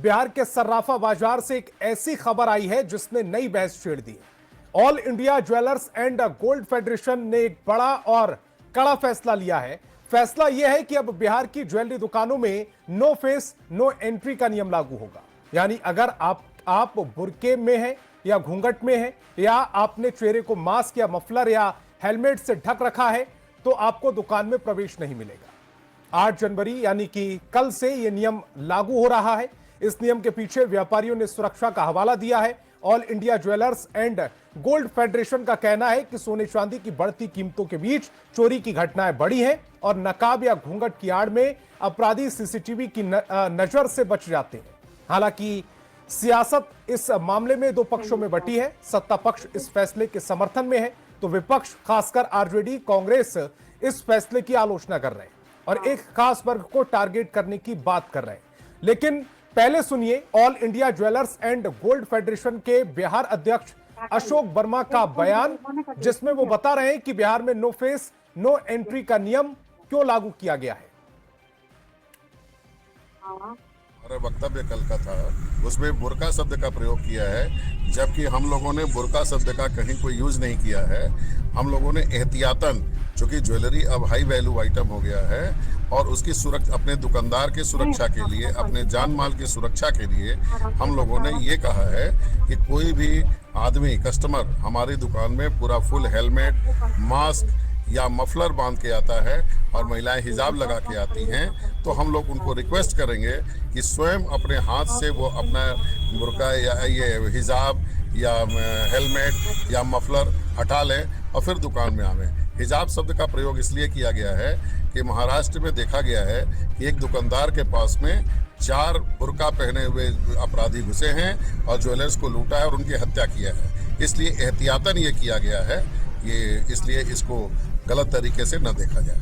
बिहार के सर्राफा बाजार से एक ऐसी खबर आई है जिसने नई बहस छेड़ दी है। All India jewellers and gold federation ने एक बड़ा और कड़ा फैसला लिया है। फैसला यह है कि अब बिहार की ज्वेलरी दुकानों में नो फेस नो एंट्री का नियम लागू होगा। यानी अगर आप बुरके में हैं या घूंघट में हैं या आपने चेहरे को मास्क या मफलर या हेलमेट से ढक रखा है तो आपको दुकान में प्रवेश नहीं मिलेगा। 8 जनवरी यानी कि कल से यह नियम लागू हो रहा है। इस नियम के पीछे व्यापारियों ने सुरक्षा का हवाला दिया है। All India jewellers and gold federation का कहना है कि सोने चांदी की बढ़ती कीमतों के बीच चोरी की घटनाएं बढ़ी हैं और नकाब या घूंघट की आड़ में अपराधी सीसीटीवी की नजर से बच जाते हैं। हालांकि सियासत इस मामले में दो पक्षों में बटी है। सत्ता पक्ष इस फैसले के समर्थन में है तो विपक्ष खासकर आरजेडी कांग्रेस इस फैसले की आलोचना कर रहे हैं और एक खास वर्ग को टारगेट करने की बात कर रहे हैं। लेकिन पहले सुनिए all India jewellers and gold federation के बिहार अध्यक्ष अशोक वर्मा का बयान, जिसमें वो बता रहे हैं कि बिहार में नो फेस नो एंट्री का नियम क्यों लागू किया गया है। हमारा वक्तव्य कल का था, उसमें बुर्का शब्द का प्रयोग किया है, जबकि हम लोगों ने बुर्का शब्द का कहीं कोई यूज नहीं किया है। हम लोगों ने एहतियातन, चूंकि ज्वेलरी अब हाई वैल्यू आइटम हो गया है और उसकी सुरक्षा, अपने दुकानदार की सुरक्षा के लिए, अपने जान माल की सुरक्षा के लिए हम लोगों ने ये कहा है कि कोई भी आदमी कस्टमर हमारी दुकान में पूरा फुल हेलमेट, मास्क या मफलर बांध के आता है और महिलाएं हिजाब लगा के आती हैं तो हम लोग उनको रिक्वेस्ट करेंगे कि स्वयं अपने हाथ से वो अपना बुर्का या ये हिजाब या हेलमेट या मफलर हटा लें और फिर दुकान में आवें। हिजाब शब्द का प्रयोग इसलिए किया गया है कि महाराष्ट्र में देखा गया है कि एक दुकानदार के पास में 4 बुर्का पहने हुए अपराधी घुसे हैं और ज्वेलर्स को लूटा है और उनकी हत्या किया है। इसलिए एहतियातन ये किया गया है, ये इसलिए इसको गलत तरीके से न देखा जाए।